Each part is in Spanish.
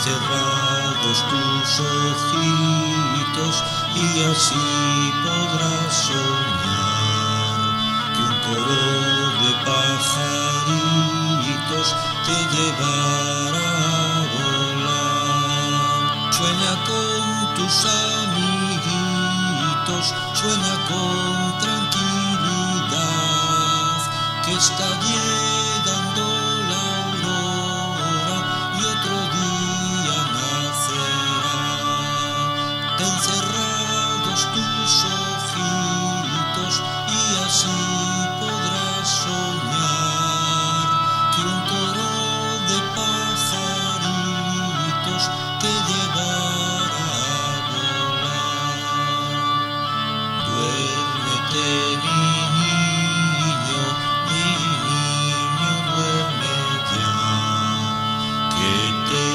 cerrados tus ojitos y así podrás soñar que un coro de pajaritos te llevará a volar. Sueña con tus amiguitos, sueña con tranquilidad, que está llegando la aurora y otro día nacerá. Ten cerrados tus ojitos y así podrás soñar que un coro de pajaritos te llevará a volar. Duérmete, mi niño, duerme ya, que te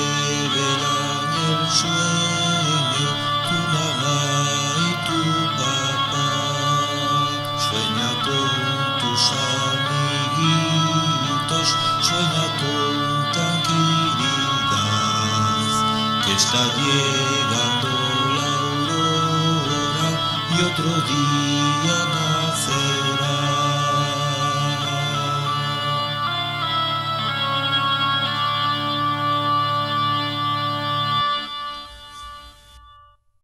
verán el sueño tu mamá y tu papá. Sueña con tus amiguitos, sueña con tranquilidad, que está llegando la aurora y otro día